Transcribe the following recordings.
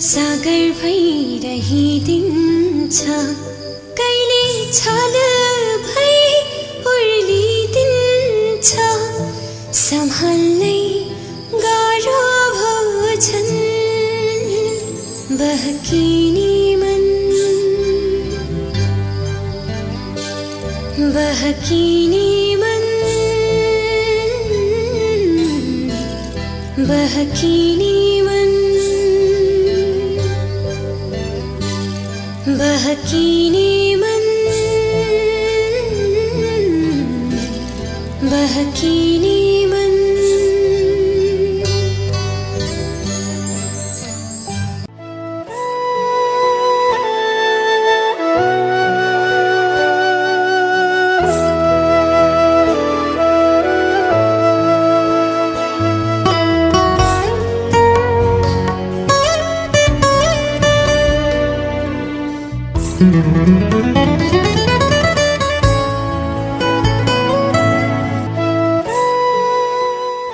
सागर भइरहिदिन्छ कहिले छल भई उर्लिदिन्छ सम्हाल्नै गाह्रो भोजन बहकिने मन बहकिने मन बहकिने मन बहकिने मन बहकिने मन।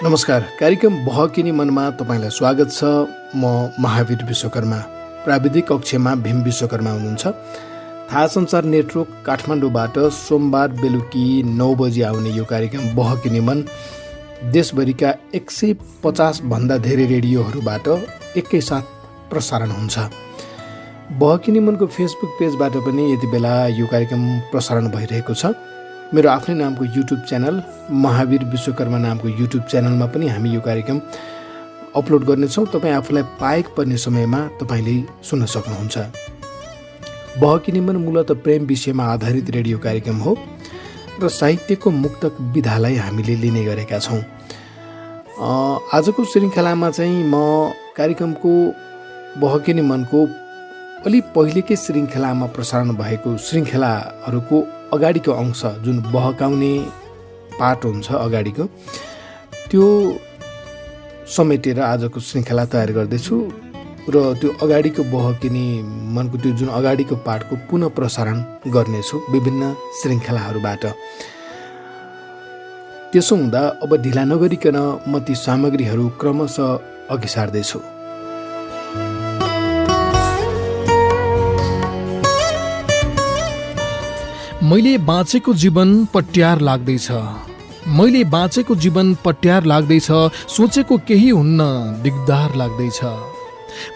नमस्कार, कार्यक्रम बहकिने मनमा तपाईलाई स्वागत छ। म महावीर विश्वकर्मा, प्राविधिक कक्षमा भीम विश्वकर्मा हुनुहुन्छ। थाहा संचार नेटवर्क काठमाडौँबाट सोमबार बेलुकी 9 बजी आउने यो कार्यक्रम बहकिने मन देशभरिका 150 भन्दा धेरै रेडियोहरूबाट एकैसाथ प्रसारण हुन्छ। बहकिने मनको फेसबुक पेजबाट पनि यति बेला यो कार्यक्रम प्रसारण भइरहेको छ। मेरो आफ्नै नामको युट्युब च्यानल महावीर विश्वकर्मा नामको युट्युब च्यानलमा पनि हामी यो कार्यक्रम अपलोड गर्नेछौँ। तपाईँ आफूलाई पाएको पर्ने समयमा तपाईँले सुन्न सक्नुहुन्छ। बहकिने मन मूलत प्रेम विषयमा आधारित रेडियो कार्यक्रम हो र साहित्यको मुक्तक विधालाई हामीले लिने गरेका छौँ। आजको श्रृङ्खलामा चाहिँ म कार्यक्रमको बहकिने मनको अलि पहिलेकै श्रृङ्खलामा प्रसारण भएको श्रृङ्खलाहरूको अगाडिको अंश जुन बहकाउने पार्ट हुन्छ अगाडिको, त्यो समेटेर आजको श्रृङ्खला तयार गर्दैछु र त्यो अगाडिको बहकिने मनको त्यो जुन अगाडिको पार्टको पुनः प्रसारण गर्नेछु विभिन्न श्रृङ्खलाहरूबाट। त्यसो हुँदा अब ढिला नगरिकन म ती सामग्रीहरू क्रमशः अघि सार्दैछु। मैले बाँचेको जीवन पट्यार लाग्दैछ, मैले बाँचेको जीवन पट्यार लाग्दैछ, सोचेको केही हुन्न दिगदार लाग्दैछ।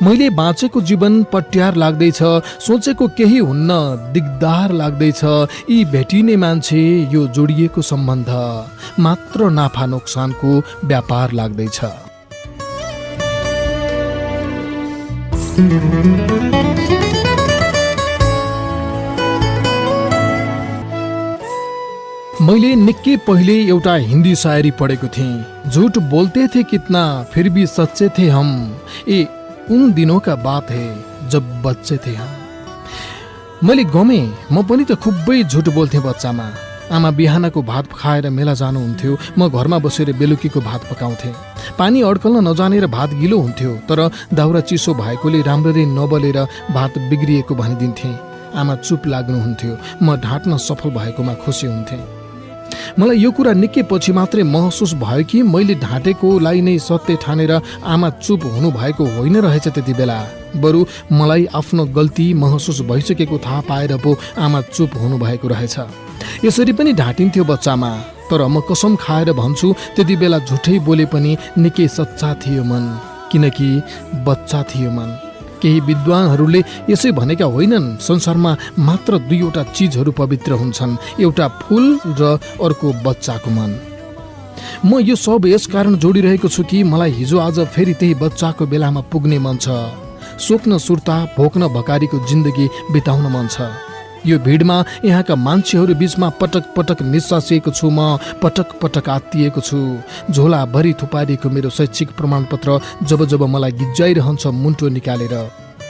मैले बाँचेको जीवन पट्यार लाग्दैछ, सोचेको केही हुन्न दिगदार लाग्दैछ। यी भेटिने मान्छे यो जोडिएको सम्बन्ध मात्र नाफा नोक्सानको व्यापार लाग्दैछ। मैले निकै पहिले एउटा हिन्दी शायरी पढेको थिएँ। झूठ बोलते थे कितना फिर भी सच्चे थे हम, ये उन दिनों का बात है जब बच्चे थे हम। मैले गमेँ, म पनि त खुबै झुट बोल्थेँ बच्चामा। आमा बिहानको भात खाएर मेला जानुहुन्थ्यो, म घरमा बसेर बेलुकीको भात पकाउँथेँ। पानी अड्कल्न नजानेर भात गिलो हुन्थ्यो, तर दाउरा चिसो भएकोले राम्ररी नबलेर भात बिग्रिएको भनिदिन्थेँ। आमा चुप लाग्नुहुन्थ्यो, म ढाँट्न सफल भएकोमा खुसी हुन्थेँ। मलाई यो कुरा निकै पछि मात्रै महसुस भयो कि मैले ढाँटेकोलाई नै सत्य ठानेर आमा चुप हुनुभएको होइन रहेछ। त्यति बेला बरु मलाई आफ्नो गल्ती महसुस भइसकेको थाहा पाएर पो आमा चुप हुनुभएको रहेछ। यसरी पनि ढाँटिन्थ्यो बच्चामा, तर म कसम खाएर भन्छु त्यति बेला झुठै बोले पनि निकै सच्चा थियो मन, किनकि बच्चा थियो मन। केही विद्वानहरूले यसै भनेका होइनन्, संसारमा मात्र दुईवटा चिजहरू पवित्र हुन्छन्, एउटा फुल र अर्को बच्चाको मन। म यो सब यसकारण जोडिरहेको छु कि मलाई हिजो आज फेरि त्यही बच्चाको बेलामा पुग्ने मन छ। सोक्न सुर्ता भोक्न भकारीको जिन्दगी बिताउन मन छ। यो भिडमा यहाँका मान्छेहरू बीचमा पटक पटक निश्वासिएको छु, म पटक पटक आत्तिएको छु। झोलाभरि थुपारिएको मेरो शैक्षिक प्रमाणपत्र जब जब मलाई गिज्जाइरहन्छ मुन्टो निकालेर,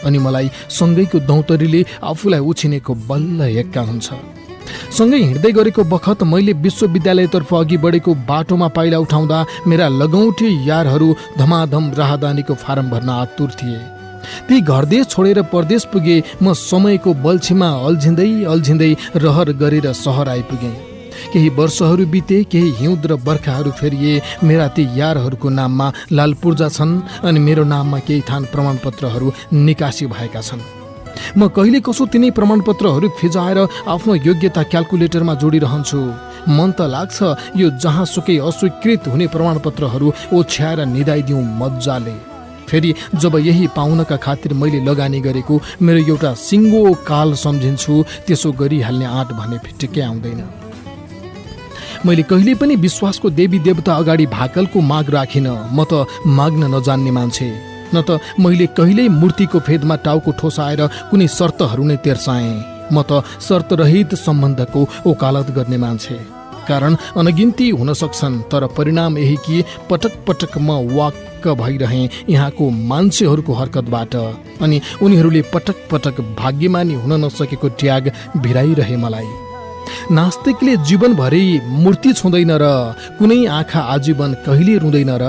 अनि मलाई सँगैको दौतरीले आफूलाई उछिनेको बल्ल एक्का हुन्छ। सँगै हिँड्दै गरेको बखत मैले विश्वविद्यालयतर्फ अघि बढेको बाटोमा पाइला उठाउँदा मेरा लगौटे यारहरू धमाधम राहदानीको फारम भर्न आतुर थिए। ती घरदेश छोडेर परदेश पुगे। म समयको बल्छीमा अल्झिँदै रहर गरेर सहर आइपुगेँ। केही वर्षहरू बिते, केही हिउँद र बर्खाहरू फेरिए। मेरा ती यारहरूको नाममा लाल पूर्जा छन् अनि मेरो नाममा केही थान प्रमाणपत्रहरू निकासी भएका छन्। म कहिले कसो तिनै प्रमाणपत्रहरू फिजाएर आफ्नो योग्यता क्याल्कुलेटरमा जोडिरहन्छु। मन त लाग्छ यो जहाँसुकै अस्वीकृत हुने प्रमाणपत्रहरू ओछ्याएर निदाइदिउँ मजाले। फेरि जब यही पाउनका खातिर मैले लगानी गरेको मेरो एउटा सिङ्गो काल सम्झिन्छु, त्यसो गरिहाल्ने आँट भने फिटिक्कै आउँदैन। मैले कहिले पनि विश्वासको देवी देवता अगाडि भाकलको माग राखिनँ। म त माग्न नजान्ने मान्छे, न त मैले कहिल्यै मूर्तिको फेदमा टाउको ठोसाएर कुनै शर्तहरू नै तेर्साएँ। म त शर्तरहित सम्बन्धको ओकालत गर्ने मान्छे। कारण अनगिन्ती हुन सक्छन्, तर परिणाम यही कि पटक पटक म वाक्क भइरहेँ यहाँको मान्छेहरूको हरकतबाट, अनि उनीहरूले पटक पटक भाग्यमानी हुन नसकेको ट्याग भिराइरहे मलाई। नास्तिकले जीवनभरि मूर्ति छुँदैन र कुनै आँखा आजीवन कहिले रुँदैन र?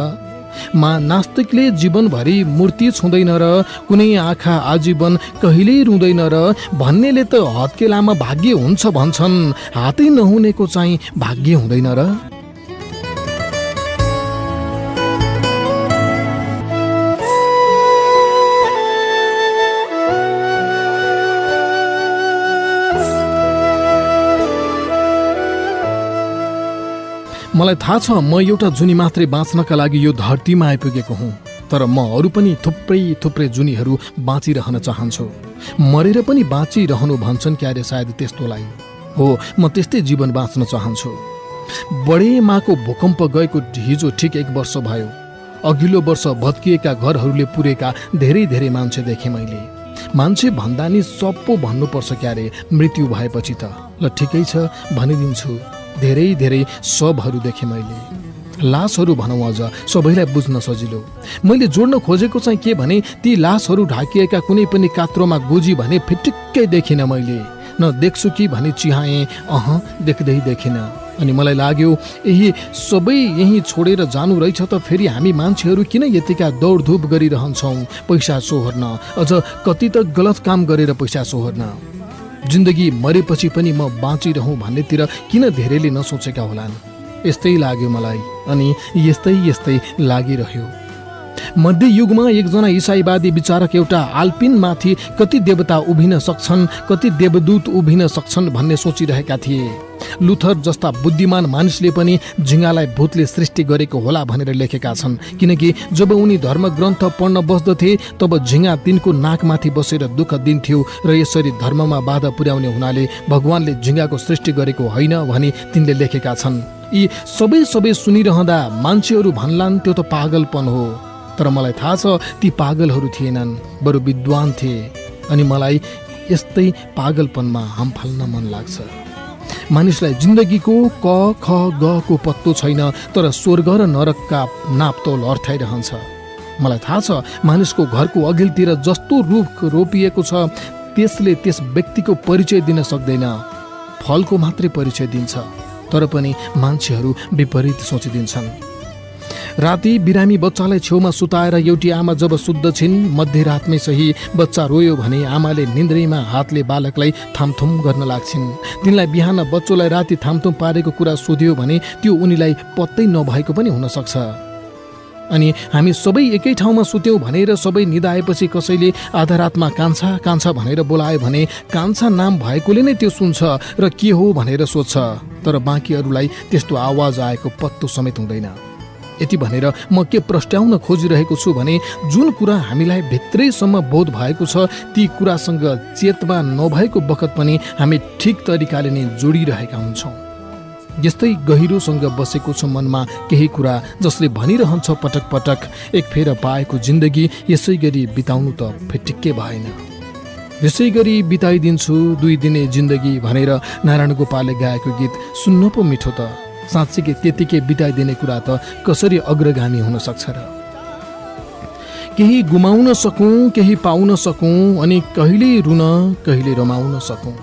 नास्तिकले जीवनभरि मूर्ति छुँदैन र कुनै आँखा आजीवन कहिल्यै रुँदैन र भन्नेले त हत्केलामा भाग्य हुन्छ भन्छन्, हातै नहुनेको चाहिँ भाग्य हुँदैन र? मलाई थाहा छ म एउटा जुनी मात्रै बाँच्नका लागि यो धरतीमा आइपुगेको हुँ, तर म अरू पनि थुप्रै जुनीहरू बाँचिरहन चाहन्छु। मरेर पनि बाँचिरहनु भन्छन् क्यारे सायद त्यस्तोलाई। हो, म त्यस्तै जीवन बाँच्न चाहन्छु। बडे माको भूकम्प गएको हिजो ठिक 1 वर्ष भयो। अघिल्लो वर्ष भत्किएका घरहरूले पुरेका धेरै मान्छे देखेँ मैले। मान्छे भन्दा नि सप्पो भन्नुपर्छ क्यारे मृत्यु भएपछि त। ल ठिकै छ भनिदिन्छु, धेरै शवहरू देखेँ मैले। लासहरू भनौँ, अझ सबैलाई बुझ्न सजिलो। मैले जोड्न खोजेको चाहिँ के भने ती लासहरू ढाकिएका कुनै पनि कात्रोमा गोजी भने फिटिक्कै देखिनँ मैले। न देख्छु कि भने चिहाएँ, देख्दै देखिनँ। अनि मलाई लाग्यो यही सबै यहीँ छोडेर जानु रहेछ त फेरि हामी मान्छेहरू किन यतिका दौडधुप गरिरहन्छौँ पैसा सोहोर्न, अझ कति त गलत काम गरेर पैसा सोहोर्न। जिन्दगी मरेपछि पनि म बाँचिरहँ भन्नेतिर किन धेरैले नसोचेका होलान्? यस्तै लाग्यो मलाई, अनि यस्तै लागिरह्यो। मध्ययुगमा एकजना इसाईवादी विचारक एउटा आल्पिनमाथि कति देवता उभिन सक्छन्, कति देवदूत उभिन सक्छन् भन्ने सोचिरहेका थिए। लुथर जस्ता बुद्धिमान मानिसले पनि झिङ्गालाई भूतले सृष्टि गरेको होला भनेर लेखेका छन्, किनकि जब उनी धर्मग्रन्थ पढ्न बस्दथे तब झिङ्गा तिनको नाकमाथि बसेर दुःख दिन्थ्यो र यसरी धर्ममा बाधा पुर्याउने हुनाले भगवानले झिङ्गाको सृष्टि गरेको होइन भनी तिनले लेखेका छन्। यी सबै सुनिरहँदा मान्छेहरू भन्लान् त्यो त पागलपन हो, तर मलाई थाहा छ ती पागलहरू थिएनन्, बरु विद्वान थिए। अनि मलाई यस्तै पागलपनमा हाम फाल्न मन लाग्छ। मानिसलाई जिन्दगीको क ख ग को पत्तो छैन, तर स्वर्ग र नरकका नापतोल अर्थाइरहन्छ। मलाई थाहा छ मानिसको घरको अघिल्तिर जस्तो रुख रोपिएको छ त्यसले त्यस व्यक्तिको परिचय दिन सक्दैन, फलको मात्रै परिचय दिन्छ। तर पनि मान्छेहरू विपरीत सोचिदिन्छन्। राति बिरामी बच्चालाई छेउमा सुताएर एउटी आमा जब सुत्दछिन्, मध्यरातमै सही बच्चा रोयो भने आमाले निन्द्रैमा हातले बालकलाई थामथुम गर्न लाग्छिन्। तिनलाई बिहान बच्चोलाई राति थामथुम पारेको कुरा सोध्यो भने त्यो उनीलाई पत्तै नभएको पनि हुन सक्छ। अनि हामी सबै एकै ठाउँमा सुत्यौँ भनेर सबै निदाएपछि कसैले आधा रातमा कान्छा भनेर बोलायो भने कान्छा नाम भएकोले नै त्यो सुन्छ र के हो भनेर सोध्छ, तर बाँकीहरूलाई त्यस्तो आवाज आएको पत्तो समेत हुँदैन। यति भनेर म के प्रस्ट्याउन खोजिरहेको छु भने जुन कुरा हामीलाई भित्रैसम्म बोध भएको छ ती कुरासँग चेतना नभएको बखत पनि हामी ठिक तरिकाले नै जोडिरहेका हुन्छौँ। यस्तै गहिरोसँग बसेको छ मनमा केही कुरा जसले भनिरहन्छ पटक पटक, एक फेर पाएको जिन्दगी यसै गरी बिताउनु त फिटिक्कै भएन। यसै गरी बिताइदिन्छु 2 दिने जिन्दगी भनेर नारायण गोपालले गाएको गीत सुन्न पो मिठो त। साँच्चीकै त्यतिकै बिताइदिने कुरा त कसरी अग्रगामी हुन सक्छ र? केही गुमाउन सकौँ, केही पाउन सकौँ, अनि कहिले रुन कहिले रमाउन सकौँ।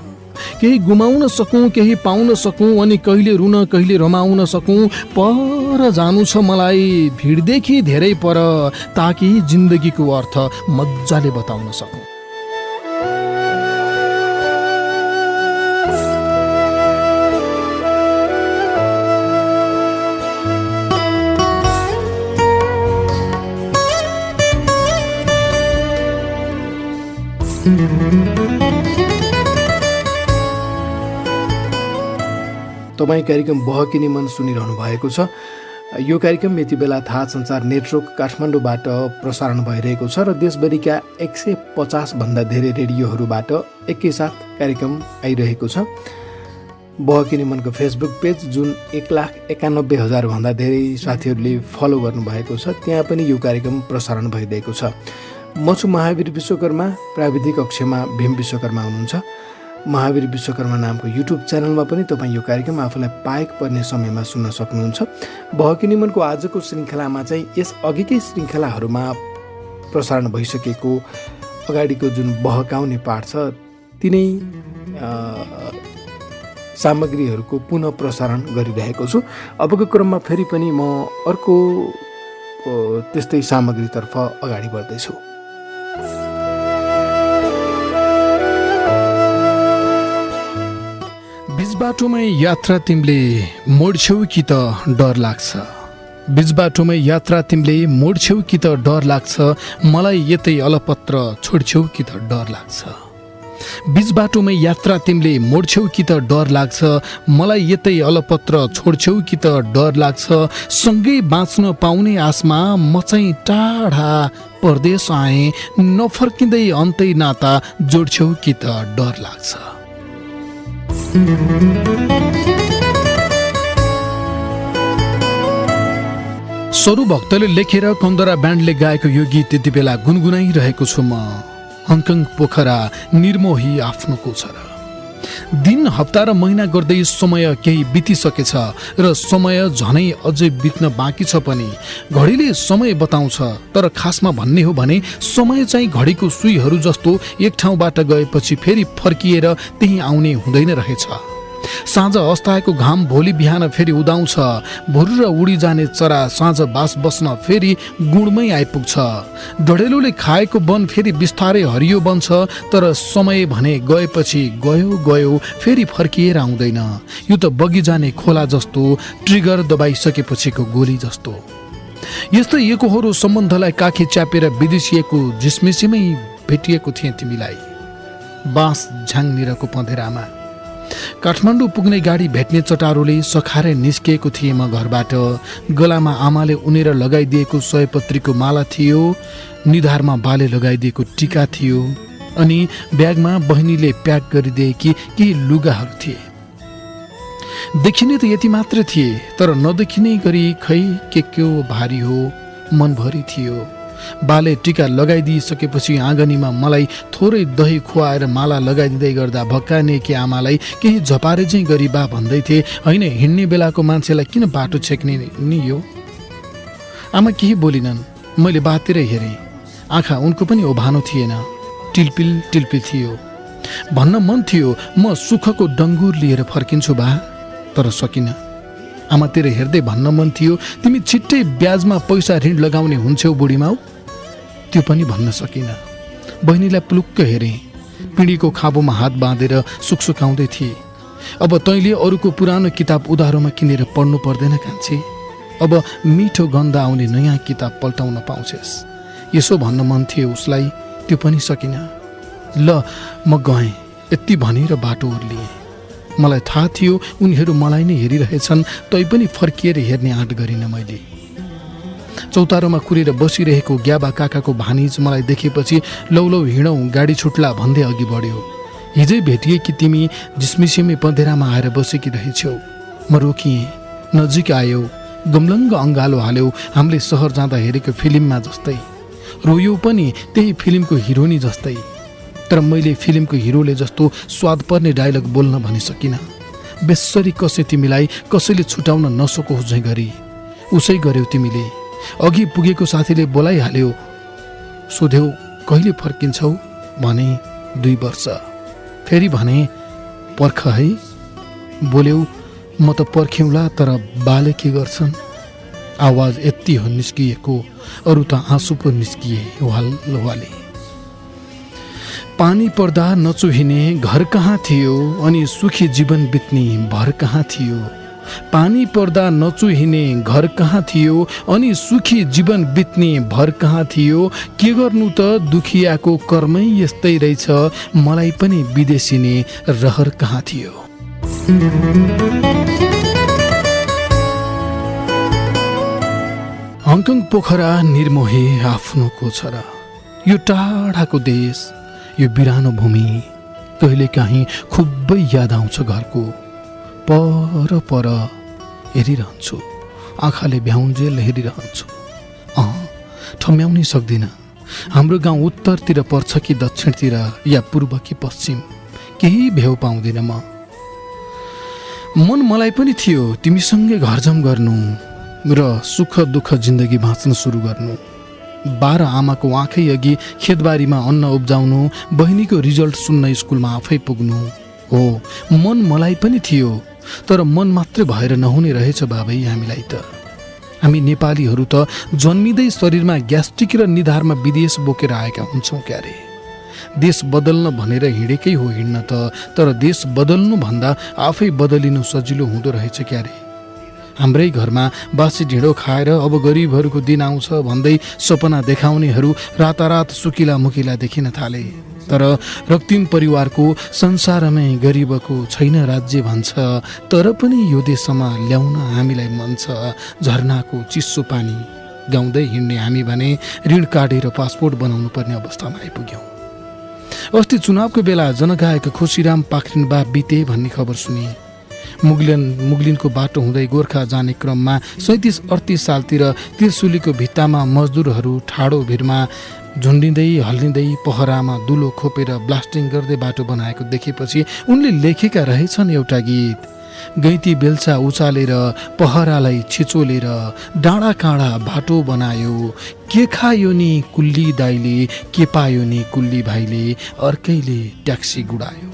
केही गुमाउन सकौँ, केही पाउन सकौँ, अनि कहिले रुन कहिले रमाउन सकौँ। पर जानु छ मलाई भिडदेखि धेरै पर, ताकि जिन्दगीको अर्थ मजाले बताउन सकौँ। तपाईँ कार्यक्रम बहकिनी मन सुनिरहनु भएको छ। यो कार्यक्रम यति बेला थाहा संचार नेटवर्क काठमाडौँबाट प्रसारण भइरहेको छ र देशभरिका 150 भन्दा धेरै रेडियोहरूबाट एकैसाथ कार्यक्रम आइरहेको छ। बहकिनी मनको फेसबुक पेज जुन 1,91,000 भन्दा धेरै साथीहरूले फलो गर्नुभएको छ, त्यहाँ पनि यो कार्यक्रम प्रसारण भइरहेको छ। म छु महावीर विश्वकर्मा, प्राविधिक कक्षमा भीम विश्वकर्मा हुनुहुन्छ। महावीर विश्वकर्मा नामको युट्युब च्यानलमा पनि तपाईँ यो कार्यक्रम आफूलाई पाएक पर्ने समयमा सुन्न सक्नुहुन्छ। बहकिनी मनको आजको श्रृङ्खलामा चाहिँ यस अघिकै श्रृङ्खलाहरूमा प्रसारण भइसकेको अगाडिको जुन बहकाउने पाठ छ तिनै सामग्रीहरूको पुनः प्रसारण गरिरहेको छु। अबको क्रममा फेरि पनि म अर्को त्यस्तै सामग्रीतर्फ अगाडि बढ्दैछु। बिचबाटोमै यात्रा तिमीले मोड्छौ कि त डर लाग्छ। बिचबाटोमै यात्रा तिमीले मोड्छौ कि त डर लाग्छ। मलाई यतै अलपत्र छोड्छौ कि त डर लाग्छ। बिचबाटोमै यात्रा तिमीले मोड्छौ कि त डर लाग्छ। मलाई यतै अलपत्र छोड्छौ कि त डर लाग्छ। सँगै बाँच्न पाउने आसमा म चाहिँ टाढा परदेश आएँ। नफर्किँदै अन्तै नाता जोड्छौ कि त डर लाग्छ। सरू भक्तले लेखेर कन्दरा ब्यान्डले गाएको यो गीत त्यति बेला गुनगुनाइरहेको छु म। हङकङ पोखरा निर्मोही आफ्नो कोछर। दिन हप्ता र महिना गर्दै समय केही बितिसकेछ र समय झनै अझै बित्न बाँकी छ पनि। घडीले समय बताउँछ, तर खासमा भन्ने हो भने समय चाहिँ घडीको सुईहरू जस्तो एक ठाउँबाट गएपछि फेरि फर्किएर त्यही आउने हुँदैन रहेछ। साँझ अस्ताएको घाम भोलि बिहान फेरि उदाउँछ। भुरुर उडी जाने चरा साँझ बास बस्न फेरि गुणमै आइपुग्छ। डढेलोले खाएको वन फेरि बिस्तारै हरियो बन्छ, तर समय भने गएपछि गयो गयो फेरि फर्किएर आउँदैन। यो त बगी जाने खोला जस्तो, ट्रिगर दबाइसकेपछिको गोली जस्तो। यस्तै एकहोरो सम्बन्धलाई काखी च्यापेर विदेशिएको झिसमिसीमै भेटिएको थिएँ तिमीलाई, बाँस झ्याङनिरको पँधेरामा। काठमाडौँ पुग्ने गाडी भेट्ने चटारोले सखारे निस्किएको थिएँ म घरबाट। गलामा आमाले उनेर लगाइदिएको सयपत्रीको माला थियो, निधारमा बाले लगाइदिएको टिका थियो, अनि ब्यागमा बहिनीले प्याक गरिदिएकी केही लुगाहरू थिए। देखिने त यति मात्र थिए, तर नदेखिने गरी खै के भारी हो मनभरि थियो। बाले टिका लगाइदिइसकेपछि आँगनीमा मलाई थोरै दही खुवाएर माला लगाइदिँदै गर्दा भक्कानेकी आमालाई केही झपारे चाहिँ गरी बा भन्दै थिए, होइन हिँड्ने बेलाको मान्छेलाई किन बाटो छेक्ने नि यो। आमा केही बोलिनन्। मैले बातिर हेरेँ, आँखा उनको पनि ओभानो थिएन, टिलपिल टिलपिल थियो। भन्न मन थियो म सुखको डङ्गुर लिएर फर्किन्छु बा, तर सकिनँ। आमातिर हेर्दै भन्न मन थियो तिमी छिट्टै ब्याजमा पैसा ऋण लगाउने हुन्छौ बुढीमा, त्यो पनि भन्न सकिनँ। बहिनीलाई पुलुक्क हेरेँ, पिँढीको खाबोमा हात बाँधेर सुकसुकाउँदै थिए। अब तैँले अरूको पुरानो किताब उधारोमा किनेर पढ्नु पर्दैन कान्छे, अब मिठो गन्ध आउने नयाँ किताब पल्टाउन पाउँछेस्। यसो भन्न मन थियो उसलाई, त्यो पनि सकिनँ। ल म गएँ, यति भनेर बाटो ओर्लिएँ। मलाई थाहा थियो उनीहरू मलाई नै हेरिरहेछन्, तैपनि फर्किएर हेर्ने आँट गरिनँ मैले। चौतारोमा कुरेर बसिरहेको ग्याबा काकाको भानिज मलाई देखेपछि लौ लौ हिँडौँ गाडी छुट्ला भन्दै अघि बढ्यो। हिजै भेटिए कि तिमी झिसमिसीमै पँधेरामा आएर बसेकी रहेछौ। म रोकिएँ, नजिक आयौ, गमलङ्ग अङ्गालो हाल्यौ, हामीले सहर जाँदा हेरेको फिल्ममा जस्तै। रोयौ पनि त्यही फिल्मको हिरोनी जस्तै, तर मैले फिल्मको हिरोले जस्तो स्वाद पर्ने डायलग बोल्न भनिसकिनँ। बेसरी कसे तिमीलाई कसैले छुटाउन नसकोस् झैँ गरी उसै गर्यौ तिमीले। अघि पुगेको साथीले बोलाइहाल्यो, सोध्यौ कहिले फर्किन्छौ भने 2 वर्ष। फेरि भने पर्ख है, बोल्यौ म त पर्ख्यौँला, तर बाले के गर्छन्। आवाज यति हो निस्किएको, अरू त आँसु पो निस्किए वाले। पानी पर्दा नचुहिने घर कहाँ थियो, अनि सुखी जीवन बित्ने भर कहाँ थियो। पानी पर्दा नचुहिने घर कहाँ थियो, अनि सुखी जीवन बित्ने भर कहाँ थियो। के गर्नु त दुखियाको कर्मै यस्तै रहेछ, मलाई पनि विदेशिने रहर कहाँ थियो। हङकङ पोखरा निर्मोहे आफ्नो को छ र यो टाढाको देश यो बिरानो भूमि कहिलेकाहीँ खुबै याद आउँछ घरको पर पर हेरिरहन्छु आँखाले भ्याउन्जेल हेरिरहन्छु ठम्याउनै सक्दिनँ हाम्रो गाउँ उत्तरतिर पर्छ कि दक्षिणतिर या पूर्व कि पश्चिम केही भ्याउ पाउँदिनँ मन मलाई पनि थियो तिमीसँगै घरजम गर्नु र सुख दुःख जिन्दगी बाँच्न सुरु गर्नु 12 आमाको आँखै अघि खेतबारीमा अन्न उब्जाउनु बहिनीको रिजल्ट सुन्न स्कुलमा आफै पुग्नु हो मन मलाई पनि थियो तर मन मात्रै भएर नहुने रहेछ बाबै हामीलाई त हामी नेपालीहरू त जन्मिँदै शरीरमा ग्यास्ट्रिक र निधारमा विदेश बोकेर आएका हुन्छौँ क्यारे देश बदल्न भनेर हिँडेकै हो हिँड्न त तर देश बदल्नु भन्दा आफै बदलिनु सजिलो हुँदो रहेछ क्यारे हाम्रै घरमा बासी ढिँडो खाएर अब गरिबहरूको दिन आउँछ भन्दै सपना देखाउनेहरू रातारात सुकिला मुकिला देखिन थाले तर रक्तिम परिवारको संसारमै गरिबको छैन राज्य भन्छ तर पनि यो देशमा ल्याउन हामीलाई मन छ झरनाको चिसो पानी गाउँदै हिँड्ने हामी भने ऋण काटेर पासपोर्ट बनाउनु पर्ने अवस्थामा आइपुग्यौँ अस्ति चुनावको बेला जनगायक खुसीराम पाखरिन बा बिते भन्ने खबर सुने मुगलिनको बाटो हुँदै गोर्खा जाने क्रममा 37-38 सालतिर त्रिशुलीको भित्तामा मजदुरहरू ठाडो भिरमा झुन्डिँदै हल्लिँदै पहरामा दुलो खोपेर ब्लास्टिङ गर्दै बाटो बनाएको देखेपछि उनले लेखेका रहेछन् एउटा गीत गैती बेल्चा उचालेर पहरालाई छिचोलेर डाँडा काँडा बाटो बनायो के खायो नि कुल्ली दाइले के पायो नि कुल्ली भाइले अर्कैले ट्याक्सी गुडायो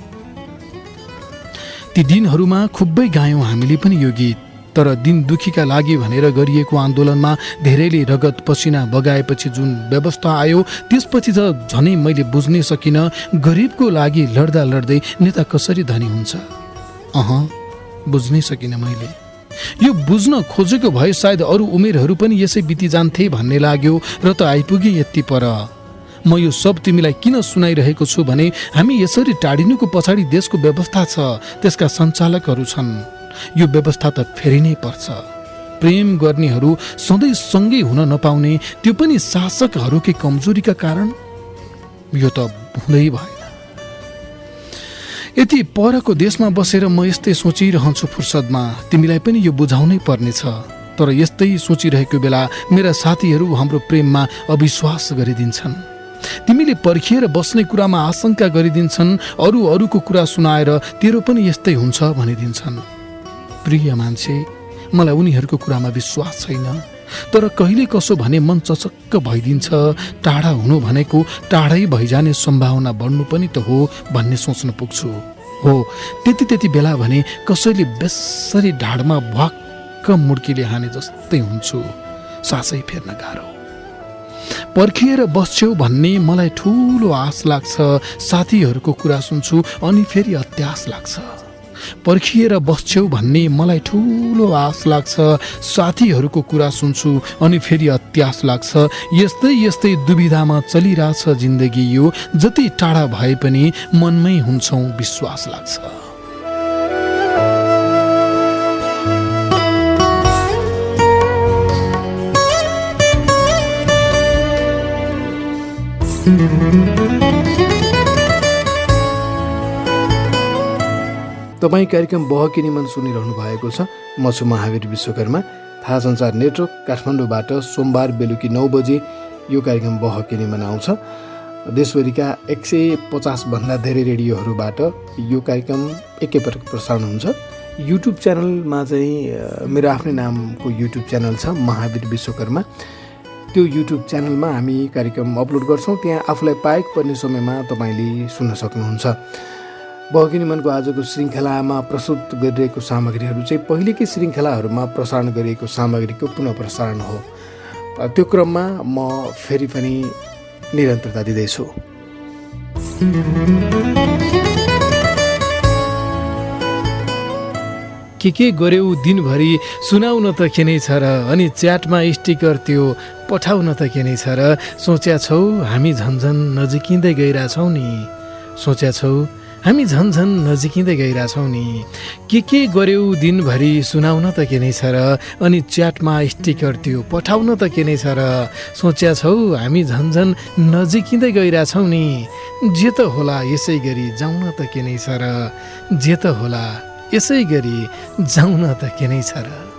ती दिनहरूमा खुबै गायौँ हामीले पनि यो गीत तर दिन दुखीका लागि भनेर गरिएको आन्दोलनमा धेरैले रगत पसिना बगाएपछि जुन व्यवस्था आयो त्यसपछि त झनै मैले बुझ्नै सकिनँ गरिबको लागि लड्दा लड्दै नेता कसरी धनी हुन्छ बुझ्नै सकिनँ मैले यो बुझ्न खोजेको भए सायद अरू उमेरहरू पनि यसै बिति जान्थे भन्ने लाग्यो र त आइपुगे यति पर म यो सब तिमीलाई किन सुनाइरहेको छु भने हामी यसरी टाढिनुको पछाडि देशको व्यवस्था छ त्यसका सञ्चालकहरू छन् यो व्यवस्था त फेरि नै पर्छ प्रेम गर्नेहरू सधैँ सँगै हुन नपाउने त्यो पनि शासकहरूकै कमजोरीका कारण यो त हुँदै भएन यति परको देशमा बसेर म यस्तै सोचिरहन्छु फुर्सदमा तिमीलाई पनि यो बुझाउनै पर्नेछ तर यस्तै सोचिरहेको बेला मेरा साथीहरू हाम्रो प्रेममा अविश्वास गरिदिन्छन् तिमीले पर्खिएर बस्ने कुरामा आशंका गरिदिन्छन् अरूको कुरा सुनाएर तेरो पनि यस्तै हुन्छ भनिदिन्छन् प्रिय मान्छे मलाई उनीहरूको कुरामा विश्वास छैन तर कहिले कसो भने मन चचक्क भइदिन्छ टाढा हुनु भनेको टाढै भइजाने सम्भावना बढ्नु पनि त हो भन्ने सोच्न पुग्छु हो त्यति बेला भने कसैले बेसरी ढाडमा भ्वाक्क मुड्कीले हाने जस्तै हुन्छु सासै फेर्न गाह्रो पर्खिएर बस्छौ भन्ने मलाई ठुलो आश लाग्छ साथीहरूको कुरा सुन्छु अनि फेरि अत्यास लाग्छ पर्खिएर बस्छौ भन्ने मलाई ठुलो आश लाग्छ साथीहरूको कुरा सुन्छु अनि फेरि अत्यास लाग्छ यस्तै दुविधामा चलिरहेछ जिन्दगी यो जति टाढा भए पनि मनमै हुन्छौँ विश्वास लाग्छ तपाईँ कार्यक्रम बहकिनी मन सुनिरहनु भएको छ म छु महावीर विश्वकर्मा थाहा संचार नेटवर्क काठमाडौँबाट सोमबार बेलुकी 9 बजे यो कार्यक्रम बहकिनी मन आउँछ देशभरिका 150 भन्दा धेरै रेडियोहरूबाट यो कार्यक्रम एकैपटक प्रसारण हुन्छ युट्युब च्यानलमा चाहिँ मेरो आफ्नै नामको युट्युब च्यानल छ महावीर विश्वकर्मा त्यो युट्युब च्यानलमा हामी कार्यक्रम अपलोड गर्छौँ त्यहाँ आफूलाई पाएको पर्ने समयमा तपाईँले सुन्न सक्नुहुन्छ बहकिनी मनको आजको श्रृङ्खलामा प्रस्तुत गरिरहेको सामग्रीहरू चाहिँ पहिलेकै श्रृङ्खलाहरूमा प्रसारण गरिएको सामग्रीको पुनः प्रसारण हो त्यो क्रममा म फेरि पनि निरन्तरता दिँदैछु के गर्यौ दिनभरि सुनाउन त के नै छ र अनि च्याटमा स्टिकर त्यो पठाउन त के नै छ र सोच्या छौ हामी झन्झन नजिकिँदै गइरहेछौँ नि सोच्या छौ हामी झन् झन् नजिकिँदै गइरहेछौँ नि। के गर्यौ दिनभरि सुनाउन त के नै छ र, अनि च्याटमा स्टिकर त्यो पठाउन त के नै छ र। सोच्या छौ हामी झन् झन् नजिकिँदै गइरहेछौँ नि। जे त होला यसै गरी जाउन त के नै छ र, जे त होला यसै गरी जाउन त के नै छ र।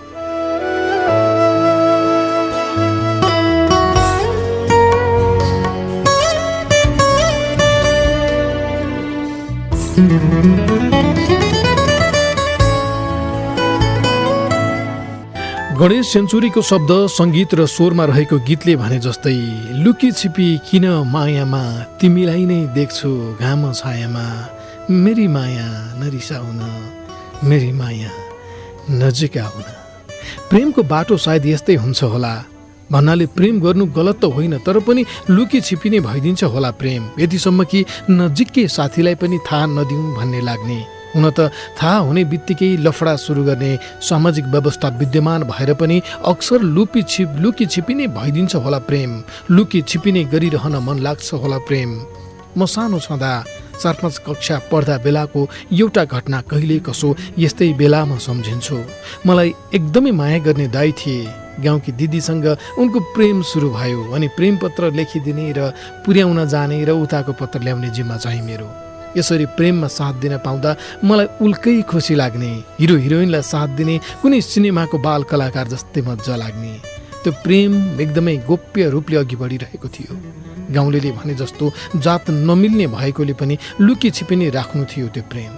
गणेश सेन्चुरीको शब्द सङ्गीत र स्वरमा रहेको गीतले भने जस्तै, लुकी छिपी किन मायामा तिमीलाई नै देख्छु घाम छायामा, मेरी माया नरिसाउन, मेरी माया नजिक आउन। प्रेमको बाटो सायद यस्तै हुन्छ होला भन्नाले प्रेम गर्नु गलत त होइन, तर पनि लुकी छिपी नै भइदिन्छ होला प्रेम, यतिसम्म कि नजिकै साथीलाई पनि थाहा नदिउँ भन्ने लाग्ने। हुन त थाहा हुने बित्तिकै लफडा सुरु गर्ने सामाजिक व्यवस्था विद्यमान भएर पनि अक्सर लुकी छिपी नै भइदिन्छ होला प्रेम, लुकी छिपी नै गरिरहन मन लाग्छ होला प्रेम। म सानो छँदा 4-5 कक्षा पढ्दा बेलाको एउटा घटना कहिले कसो यस्तै बेलामा सम्झिन्छु। मलाई एकदमै माया गर्ने दाइ थिए। गाउँकी दिदीसँग उनको प्रेम सुरु भयो अनि प्रेम पत्र लेखिदिने र पुर्याउन जाने र उताको पत्र ल्याउने जिम्मा चाहिँ मेरो। यसरी प्रेममा साथ दिन पाउँदा मलाई उल्कै खुसी लाग्ने, हिरो हिरोइनलाई साथ दिने कुनै सिनेमाको बाल कलाकार जस्तै मजा लाग्ने। त्यो प्रेम एकदमै गोप्य रूपले अघि बढिरहेको थियो। गाउँलेले भने जस्तो जात नमिल्ने भएकोले पनि लुकी छिपी नै राख्नु थियो त्यो प्रेम।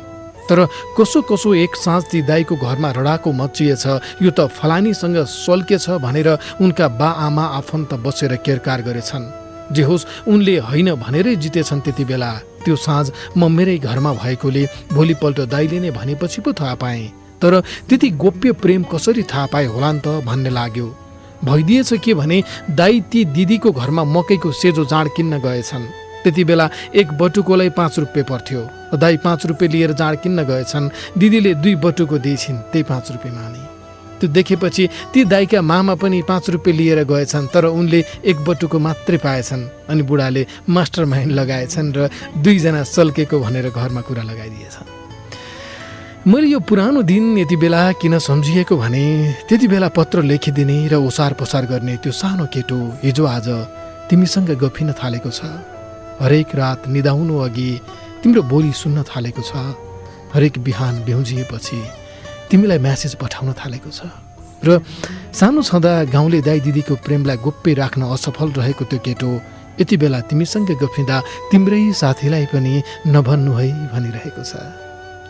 तर कसो कसो एक साँझ ती दाईको घरमा रडाको मचिएछ, यो त फलानीसँग सल्केछ भनेर उनका बा आमा आफन्त बसेर केरकार गरेछन्। जे होस् उनले होइन भनेरै जितेछन्। त्यति बेला त्यो साँझ म मेरै घरमा भएकोले भोलिपल्ट दाईले नै भनेपछि पो थाहा पाएँ। तर त्यति गोप्य प्रेम कसरी थाहा पाए होला नि त भन्ने लाग्यो। भइदिएछ के भने दाई ती दिदीको घरमा मकैको सेजो जाँड किन्न गएछन्। त्यति बेला एक बटुकोलाई 5 रुपियाँ पर्थ्यो। दाई 5 रुपियाँ लिएर जाँड किन्न गएछन्। दिदीले 2 बटुको दिएछिन्, त्यही 5 रुपियाँ माने। त्यो देखेपछि ती दाईका मामा पनि 5 रुपियाँ लिएर गएछन्, तर उनले 1 बटुको मात्रै पाएछन्। अनि बुढाले मास्टर माइन्ड लगाएछन् र 2 जना सल्केको भनेर घरमा कुरा लगाइदिएछन्। मैले यो पुरानो दिन यति बेला किन सम्झिएको भने त्यति बेला पत्र लेखिदिने र ओसार पसार गर्ने त्यो सानो केटो हिजो आज तिमीसँग गफिन थालेको छ। हरेक रात निदाउनु अघि तिम्रो बोली सुन्न थालेको छ। हरेक बिहान बिउजिएपछि तिमीलाई म्यासेज पठाउन थालेको छ। र सानो छँदा गाउँले दाई दिदीको प्रेमलाई गोप्य राख्न असफल रहेको त्यो केटो यति बेला तिमीसँग गफिँदा तिम्रै साथीलाई पनि नभन्नु है भनिरहेको छ।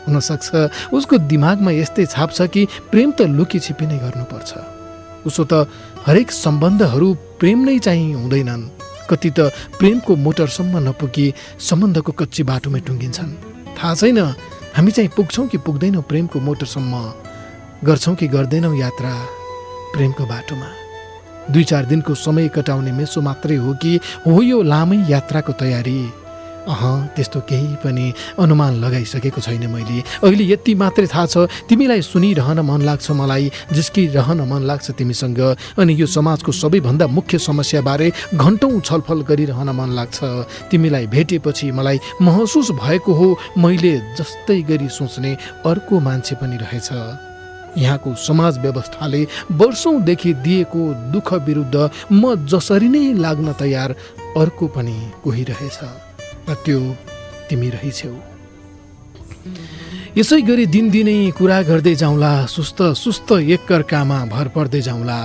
हुनसक्छ उसको दिमागमा यस्तै छाप छ कि प्रेम त लुकी छिपी नै गर्नुपर्छ। उसो त हरेक सम्बन्धहरू प्रेम नै चाहिँ हुँदैनन्। कति त प्रेमको मोटरसम्म नपुगी सम्बन्धको कच्ची बाटोमै टुङ्गिन्छन्। थाहा छैन हामी चाहिँ पुग्छौँ कि पुग्दैनौँ प्रेमको मोटरसम्म, गर्छौँ कि गर्दैनौँ यात्रा प्रेमको बाटोमा। 2-4 दिनको समय कटाउने मेसो मात्रै हो कि हो यो लामै यात्राको तयारी? त्यस्तो केही पनि अनुमान लगाइसकेको छैन मैले। अहिले यति मात्रै थाहा छ तिमीलाई सुनिरहन मन लाग्छ, मलाई जिस्किरहन मन लाग्छ तिमीसँग, अनि यो समाजको सबैभन्दा मुख्य समस्याबारे घन्टौँ छलफल गरिरहन मन लाग्छ। तिमीलाई भेटेपछि मलाई महसुस भएको हो मैले जस्तै गरी सोच्ने अर्को मान्छे पनि रहेछ। यहाँको समाज व्यवस्थाले वर्षौँदेखि दिएको दुःख विरुद्ध म जसरी नै लाग्न तयार अर्को पनि कोही रहेछ र त्यो तिमी रहिछौ। यसै गरी दिनदिनै कुरा गर्दै जाउँला, सुस्त एकअर्कामा भर पर्दै जाउँला।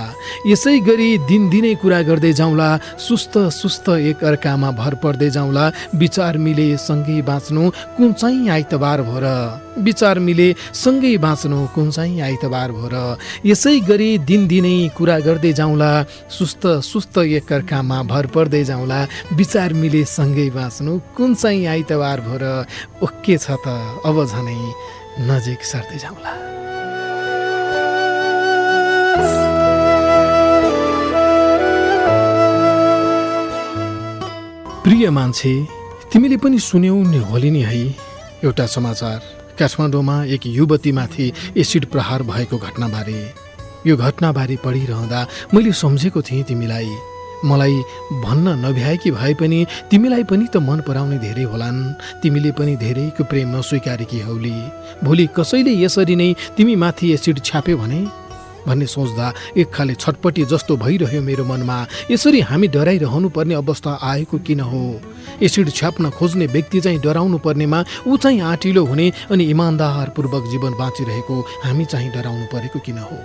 यसै गरी दिनदिनै कुरा गर्दै जाउँला, सुस्त एकअर्कामा भर पर्दै जाउँला। विचार मिले सँगै बाँच्नु कुन चाहिँ आइतबार भोर, विचार मिले सँगै बाँच्नु कुन चाहिँ आइतबार भोर। यसै गरी दिनदिनै कुरा गर्दै जाउँला, सुस्त एकअर्कामा भर पर्दै जाउँला। विचार मिले सँगै बाँच्नु कुन चाहिँ आइतबार भोर। ओके छ त अब झनै नजिक सर्दै जाउँला। प्रिय मान्छे, तिमीले पनि सुन्यौ नि होली नि है एउटा समाचार। काठमाडौँमा एक युवतीमाथि एसिड प्रहार भएको घटनाबारे। यो घटनाबारे पढिरहँदा मैले सम्झेको थिएँ तिमीलाई। मलाई भन्न नभ्याएकी भए पनि तिमीलाई पनि त मन पराउने धेरै होलान्, तिमीले पनि धेरैको प्रेम नस्वीकारेकी हौली। भोलि कसैले यसरी नै तिमी माथि एसिड छ्याप्यो भने भन्ने सोच्दा एक खाले छटपटी जस्तो भइरह्यो मेरो मनमा। यसरी हामी डराइरहनु पर्ने अवस्था आएको किन हो? एसिड छ्याप्न खोज्ने व्यक्ति चाहिँ डराउनु पर्नेमा ऊ चाहिँ आँटिलो हुने अनि इमान्दारपूर्वक जीवन बाँचिरहेको हामी चाहिँ डराउनु परेको किन हो?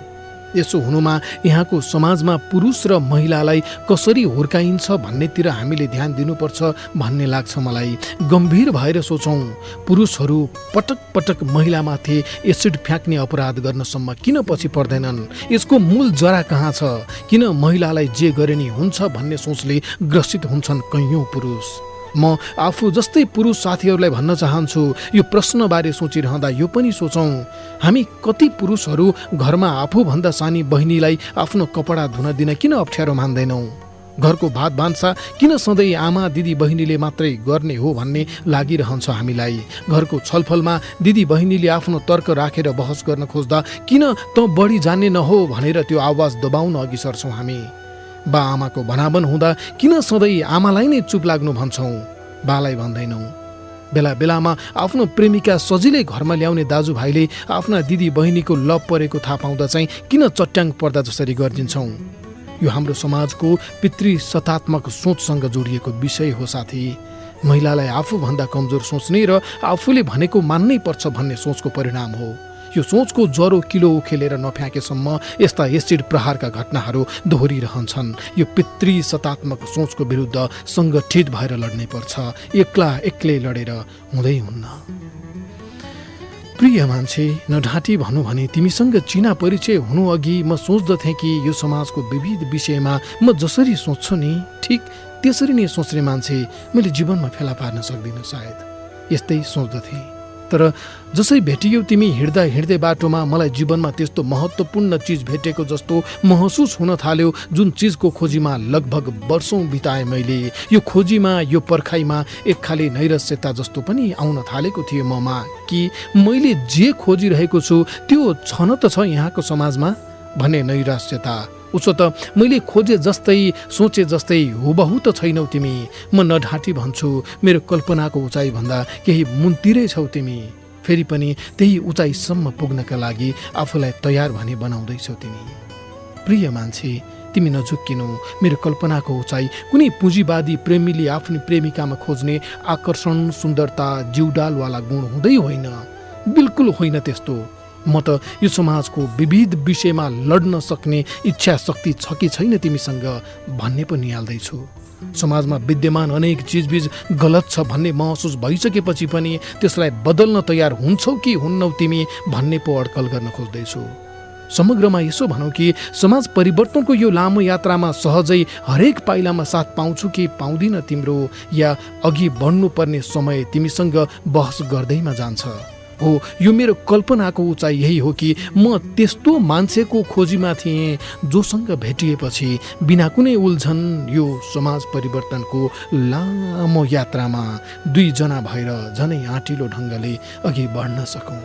यसो हुनुमा यहाँको समाजमा पुरुष र महिलालाई कसरी हुर्काइन्छ भन्नेतिर हामीले ध्यान दिनुपर्छ भन्ने लाग्छ मलाई। गम्भीर भएर सोचौँ, पुरुषहरू पटक पटक महिलामाथि एसिड फ्याँक्ने अपराध गर्नसम्म किन पछि पर्दैनन्? यसको मूल जरा कहाँ छ? किन महिलालाई जे गरे नि हुन्छ भन्ने सोचले ग्रसित हुन्छन् कैयौँ पुरुष? म आफू जस्तै पुरुष साथीहरूलाई भन्न चाहन्छु, यो प्रश्नबारे सोचिरहँदा यो पनि सोचौँ, हामी कति पुरुषहरू घरमा आफूभन्दा सानी बहिनीलाई आफ्नो कपडा धुन दिन किन अप्ठ्यारो मान्दैनौँ? घरको भात भान्सा किन सधैँ आमा दिदी बहिनीले मात्रै गर्ने हो भन्ने लागिरहन्छ हामीलाई? घरको छलफलमा दिदी बहिनीले आफ्नो तर्क राखेर बहस गर्न खोज्दा किन त बढी जान्ने नहो भनेर त्यो आवाज दबाउन अघि सर्छौँ हामी? बा आमाको भनाभन हुँदा किन सधैँ आमालाई नै चुप लाग्नु भन्छौँ, बालाई भन्दैनौँ? बेला बेलामा आफ्नो प्रेमिका सजिलै घरमा ल्याउने दाजुभाइले आफ्ना दिदी बहिनीको लभ परेको थाहा पाउँदा चाहिँ किन चट्याङ पर्दा जसरी गर्दिन्छौँ? यो हाम्रो समाजको पितृसत्तात्मक सोचसँग जोडिएको विषय हो साथी। महिलालाई आफूभन्दा कमजोर सोच्ने र आफूले भनेको मान्नै पर्छ भन्ने सोचको परिणाम हो। यो सोचको ज्वरो किलो उखेलेर नफ्याँकेसम्म यस्ता एसिड प्रहारका घटनाहरू दोहोरिरहन्छन्। यो पितृसत्तात्मक सोचको विरुद्ध सङ्गठित भएर लड्नै पर्छ, एक्लै लडेर हुँदै हुन्न। प्रिय मान्छे, नढाँटी भनौँ भने तिमीसँग चिना परिचय हुनु अघि म सोच्दथेँ कि यो समाजको विविध विषयमा म जसरी सोच्छु नि ठिक त्यसरी नै सोच्ने मान्छे मैले जीवनमा फेला पार्न सक्दिनँ सायद। यस्तै सोच्दथेँ, तर जसै भेटियौ तिमी हिँड्दा हिँड्दै बाटोमा मलाई जीवनमा त्यस्तो महत्त्वपूर्ण चिज भेटेको जस्तो महसुस हुन थाल्यो, जुन चिजको खोजीमा लगभग वर्षौँ बिताएँ मैले। यो खोजीमा, यो पर्खाइमा एक खाले नैराश्यता जस्तो पनि आउन थालेको थियो ममा कि मैले जे खोजिरहेको छु त्यो छन त छ यहाँको समाजमा भन्ने नैराश्यता। उसो त मैले खोजे जस्तै सोचे जस्तै हुबहु त छैनौ तिमी। म नढाँटी भन्छु, मेरो कल्पनाको उचाइ भन्दा केही मुनतिरै छौ तिमी। फेरि पनि त्यही उचाइसम्म पुग्नका लागि आफूलाई तयार भने बनाउँदैछौ तिमी। प्रिय मान्छे, तिमी नझुक्किनु। मेरो कल्पनाको उचाइ कुनै पुँजीवादी प्रेमीले आफ्नो प्रेमिकामा खोज्ने आकर्षण, सुन्दरता, जिउडालवाला गुण हुँदै होइन, बिल्कुल होइन त्यस्तो। म त यो समाजको विविध विषयमा लड्न सक्ने इच्छा शक्ति छ कि छैन तिमीसँग भन्ने पनि निहाल्दैछु। समाजमा विद्यमान अनेक चिजबिज गलत छ भन्ने महसुस भइसकेपछि पनि त्यसलाई बदल्न तयार हुन्छौ कि हुन्नौ तिमी भन्ने पो अड्कल गर्न खोज्दैछु। समग्रमा यसो भनौँ कि समाज परिवर्तनको यो लामो यात्रामा सहजै हरेक पाइलामा साथ पाउँछु कि पाउँदिन तिम्रो, या अघि बढ्नुपर्ने समय तिमीसँग बहस गर्दैमा जान्छ। हो, यो मेरो कल्पनाको उचाइ यही हो कि म त्यस्तो मान्छेको खोजीमा थिएँ जोसँग भेटिएपछि बिना कुनै उल्झन यो समाज परिवर्तनको लामो यात्रामा दुईजना भएर झनै आँटिलो ढङ्गले अघि बढ्न सकौँ।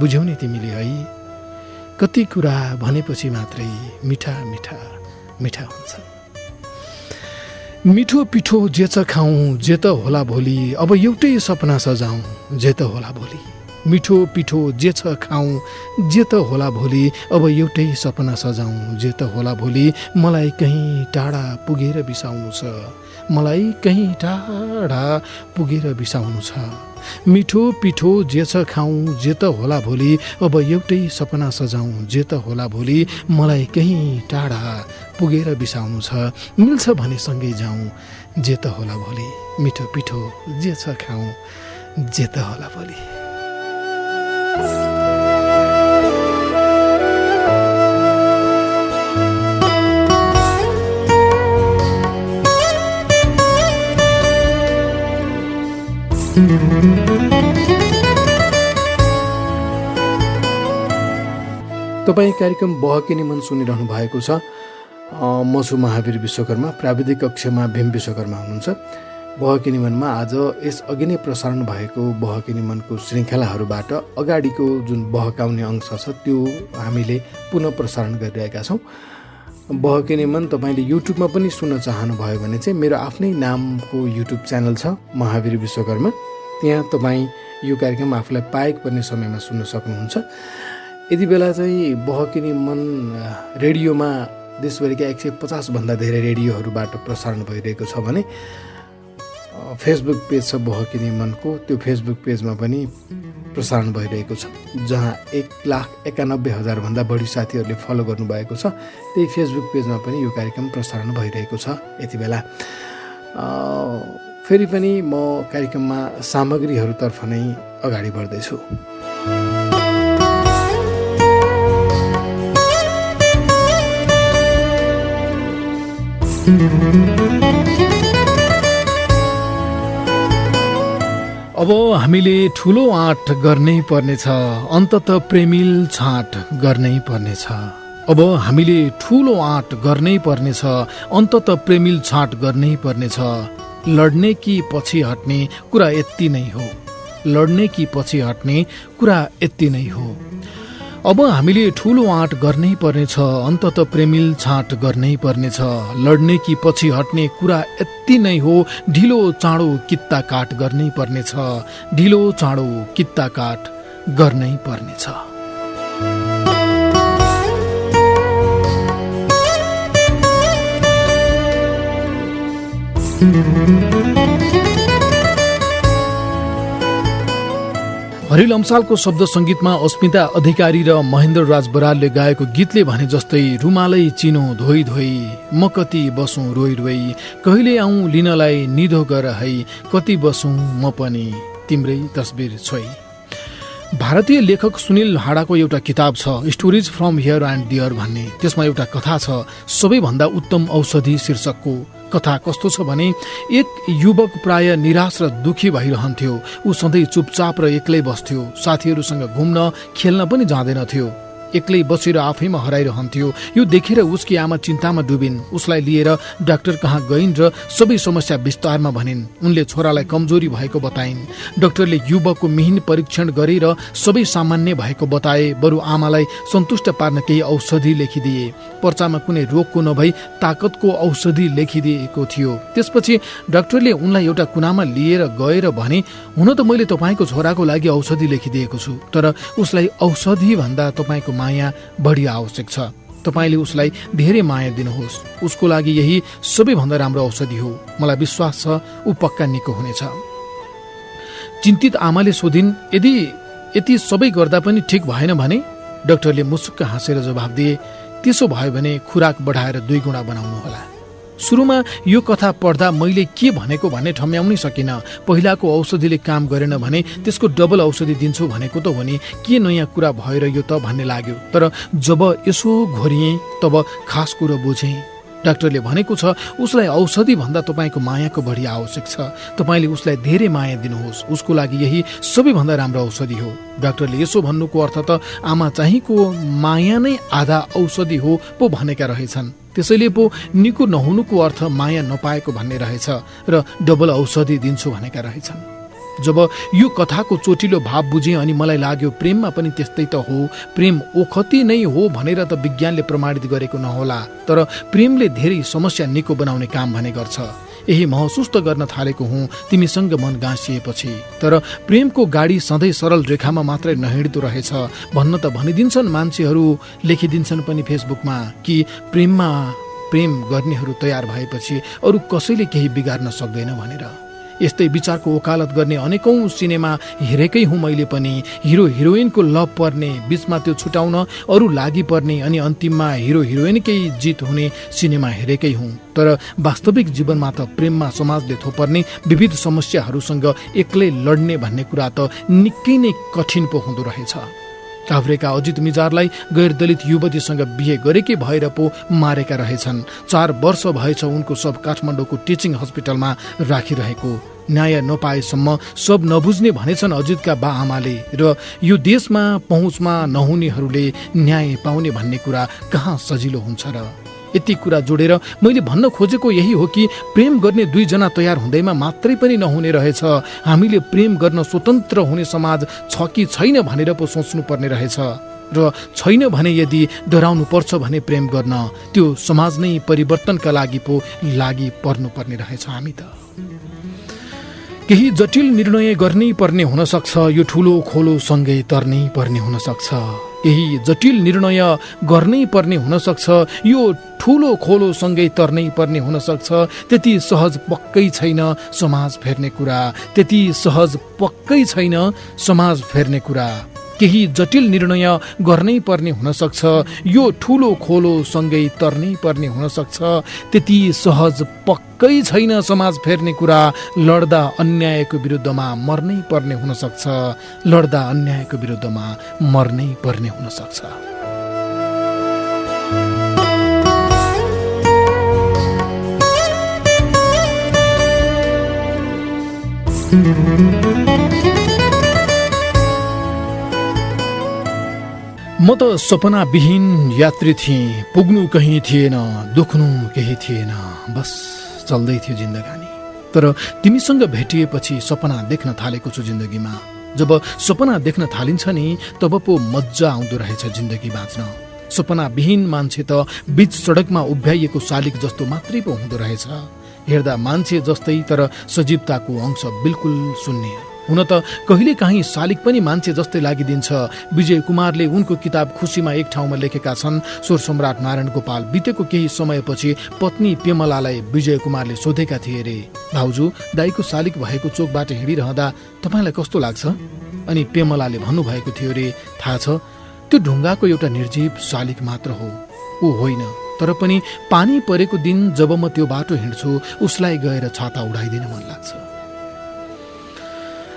बुझ्यौ नि तिमीले है? कति कुरा भनेपछि मात्रै मिठा मिठा मिठा हुन्छ। मिठो पिठो जे छ खाउँ, जे त होला भोलि, अब एउटै सपना सजाउँ, जे त होला भोलि। मिठो पिठो जे छ खाउँ, जे त होला भोलि, अब एउटै सपना सजाउँ, जे त होला भोलि। मलाई कहीँ टाढा पुगेर बिसाउनु छ, मलाई कहीँ टाढा पुगेर बिसाउनु छ। मिठो पिठो जे छ खाउँ, जे त होला भोलि, अब एउटै सपना सजाउँ, जे त होला भोलि। मलाई कहीँ टाढा पुगेर बिसाउनु छ, मिल्छ भने सँगै जाउँ, जे त होला भोलि। मिठो पिठो जे छ खाउँ, जे त होला भोलि। तपाईँ कार्यक्रम बहकिने मन सुनिरहनु भएको छ। म छु महावीर विश्वकर्मा, प्राविधिक कक्षमा भीम विश्वकर्मा हुनुहुन्छ। बहकिने मनमा आज यस अघि नै प्रसारण भएको बहकिने मनको श्रृङ्खलाहरूबाट अगाडिको जुन बहकाउने अंश छ त्यो हामीले पुनः प्रसारण गरिरहेका छौँ। बहकिने मन तपाईँले युट्युबमा पनि सुन्न चाहनुभयो भने चाहिँ मेरो आफ्नै नामको युट्युब च्यानल छ महावीर विश्वकर्मा। त्यहाँ तपाईँ यो कार्यक्रम आफूलाई पाएको पर्ने समयमा सुन्न सक्नुहुन्छ। यति बेला चाहिँ बहकिने मन रेडियोमा देशभरिका 150 भन्दा धेरै रेडियोहरूबाट प्रसारण भइरहेको छ भने फेसबुक पेज छ बहकिने मनको, त्यो फेसबुक पेजमा पनि प्रसारण भइरहेको छ, जहाँ 1,91,000 भन्दा बढी साथीहरूले फलो गर्नुभएको छ। त्यही फेसबुक पेजमा पनि यो कार्यक्रम प्रसारण भइरहेको छ यति बेला। फेरि पनि म कार्यक्रममा सामग्रीहरूतर्फ नै अगाडि बढ्दैछु। अब हामीले ठुलो आँट गर्नै पर्नेछ, अन्तत प्रेमिल छाँट गर्नै पर्नेछ। अब हामीले ठुलो आँट गर्नै पर्नेछ, अन्तत प्रेमिल छाँट गर्नै पर्नेछ। लड्ने कि पछि हट्ने कुरा यति नै हो, लड्ने कि पछि हट्ने कुरा यति नै हो। अब हामीले ठुलो आँट गर्नै पर्नेछ, अन्तत प्रेमिल छाँट गर्नै पर्नेछ। लड्ने कि पछि हट्ने कुरा यति नै हो, ढिलो चाँडो कित्ता काट गर्नै पर्नेछ, ढिलो चाँडो कित्ता काट गर्नै पर्नेछ। हरिल अम्सालको शब्द सङ्गीतमा अस्मिता अधिकारी र महेन्द्र राज बरालले गाएको गीतले भने जस्तै रुमालै चिनो धोइ धोइ, म कति बसौँ रोइ रोइ, कहिले आउँ लिनलाई निधो गर है, कति बसौँ म पनि तिम्रै तस्बिर छोइ। भारतीय लेखक सुनिल हाडाको एउटा किताब छ stories from here and there भन्ने। त्यसमा एउटा कथा छ सबैभन्दा उत्तम औषधि शीर्षकको। कथा कस्तो छ भने एक युवक प्राय निराश र दुखी भइरहन्थ्यो। ऊ सधैँ चुपचाप र एक्लै बस्थ्यो, साथीहरूसँग घुम्न खेल्न पनि जाँदैनथ्यो, एक्लै बसेर आफैमा हराइरहन्थ्यो। यो देखेर उसकी आमा चिन्तामा डुबिन्। उसलाई लिएर डाक्टर कहाँ गइन् र सबै समस्या विस्तारमा भनिन्। उनले छोरालाई कमजोरी भएको बताइन्। डाक्टरले युवकको मिहिन परीक्षण गरेर सबै सामान्य भएको बताए। बरु आमालाई सन्तुष्ट पार्न केही औषधि लेखिदिए। पर्चामा कुनै रोगको नभई ताकतको औषधि लेखिदिएको थियो। त्यसपछि डाक्टरले उनलाई एउटा कुनामा लिएर गएर भने, हुन त मैले तपाईँको छोराको लागि औषधि लेखिदिएको छु, तर उसलाई औषधि भन्दा तपाईँको माया बढी आवश्यक छ। तपाईँले उसलाई धेरै माया दिनुहोस्, उसको लागि यही सबैभन्दा राम्रो औषधि हो। मलाई विश्वास छ ऊ पक्का निको हुनेछ। चिन्तित आमाले सोधिन्, यति सबै गर्दा पनि ठिक भएन भने? डाक्टरले मुसुक्क हाँसेर जवाफ दिए, त्यसो भयो भने खुराक बढाएर 2 गुणा बनाउनु होला। सुरुमा यो कथा पढ्दा मैले के भनेको भन्ने ठम्याउनै सकिन। पहिलाको औषधिले काम गरेन भने त्यसको डबल औषधि दिन्छु भनेको त हो नि, के नयाँ कुरा भएर यो त भन्ने लाग्यो। तर जब यसो घोरिएँ तब खास कुरो बुझेँ। डाक्टरले भनेको छ उसलाई औषधि भन्दा तपाईँको मायाको बढी आवश्यक छ। तपाईँले उसलाई धेरै माया दिनुहोस्, उसको लागि यही सबैभन्दा राम्रो औषधि हो। डाक्टरले यसो भन्नुको अर्थ त आमा चाहिँको माया नै आधा औषधि हो पो भनेका रहेछन्। त्यसैले पो निको नहुनुको अर्थ माया नपाएको भन्ने रहेछ र डबल औषधि दिन्छु भनेका रहेछन्। जब यो कथाको चोटिलो भाव बुझेँ अनि मलाई लाग्यो प्रेममा पनि त्यस्तै त हो। प्रेम ओखती नै हो भनेर त विज्ञानले प्रमाणित गरेको नहोला, तर प्रेमले धेरै समस्या निको बनाउने काम भने गर्छ। यही महसुस त गर्न थालेको हुँ तिमीसँग मन गाँसिएपछि। तर प्रेमको गाडी सधैँ सरल रेखामा मात्रै नहिँड्दो रहेछ भन्न त भनिदिन्छन् मान्छेहरू, लेखिदिन्छन् पनि फेसबुकमा कि प्रेम गर्नेहरू तयार भएपछि अरू कसैले केही बिगार्न सक्दैन भनेर। यस्तै विचारको वकालत गर्ने अनेकौं सिनेमा हेरेकै हुँ मैले पनि। हिरो हिरोइनको लभ पर्ने, बीचमा त्यो छुटाउन अरू लागि पर्ने अनि अन्तिममा हिरो हिरोइनकै जित हुने सिनेमा हेरेकै हुँ। तर वास्तविक जीवनमा त प्रेममा समाजले थोपर्ने विविध समस्याहरूसँग एक्लै लड्ने भन्ने कुरा त निकै नै कठिन पो हुँदो रहेछ। काभ्रेका अजित मिजारलाई गैर दलित युवतीसँग बिहे गरेकै भएर पो मारेका रहेछन्। 4 वर्ष भएछ उनको सब काठमाडौँको टिचिङ हस्पिटलमा राखिरहेको। न्याय नपाएसम्म सब नबुझ्ने भनेछन् अजितका बा आमाले। र यो देशमा पहुँचमा नहुनेहरूले न्याय पाउने भन्ने कुरा कहाँ सजिलो हुन्छ र? यति कुरा जोडेर मैले भन्न खोजेको यही हो कि प्रेम गर्ने 2 जना तयार हुँदैमा मात्रै पनि नहुने रहेछ। हामीले प्रेम गर्न स्वतन्त्र हुने समाज छ कि छैन भनेर पो सोच्नु पर्ने रहेछ। र छैन भने यदि डराउनु पर्छ भने प्रेम गर्न त्यो समाज नै परिवर्तनका लागि पो लागि पर्नुपर्ने रहेछ। हामी त केही जटिल निर्णय गर्नै पर्ने हुनसक्छ, यो ठुलो खोलो सँगै तर्नै पर्ने हुनसक्छ। केही जटिल निर्णय गर्नै पर्ने हुनसक्छ, यो ठुलो खोलो सँगै तर्नै पर्ने हुनसक्छ। त्यति सहज पक्कै छैन समाज फेर्ने कुरा, त्यति सहज पक्कै छैन समाज फेर्ने कुरा। केही जटिल निर्णय गर्नै पर्ने हुनसक्छ, यो ठुलो खोलो सँगै तर्नै पर्ने हुनसक्छ। त्यति सहज पक्कै छैन समाज फेर्ने कुरा। लड्दा अन्यायको विरुद्धमा मर्नै पर्ने हुनसक्छ, लड्दा अन्यायको विरुद्धमा मर्नै पर्ने हुनसक्छ। म त सपनाविहीन यात्री थिएँ, पुग्नु कहीँ थिएन, दुख्नु केही थिएन, बस चल्दै थियो जिन्दगानी। तर तिमीसँग भेटिएपछि सपना देख्न थालेको छु जिन्दगीमा। जब सपना देख्न थालिन्छ नि तब पो मजा आउँदो रहेछ जिन्दगी बाँच्न। सपनाविहीन मान्छे त बीच सडकमा उभ्याइएको शालिक जस्तो मात्रै पो हुँदो रहेछ। हेर्दा मान्छे जस्तै तर सजीवताको अंश बिल्कुल शून्य। हुन त कहिलेकाहीँ शालिक पनि मान्छे जस्तै लागिदिन्छ। विजय कुमारले उनको किताब खुसीमा एक ठाउँमा लेखेका छन्, स्वर सम्राट नारायण गोपाल बितेको केही समयपछि पत्नी पेमलालाई विजय कुमारले सोधेका थिए रे, भाउजू दाईको शालिक भएको चोकबाट हिँडिरहँदा तपाईँलाई कस्तो लाग्छ? अनि पेमलाले भन्नुभएको थियो रे, थाहा छ त्यो ढुङ्गाको एउटा निर्जीव शालिक मात्र हो, ऊ होइन। तर पनि पानी परेको दिन जब म त्यो बाटो हिँड्छु उसलाई गएर छाता उडाइदिन मन लाग्छ।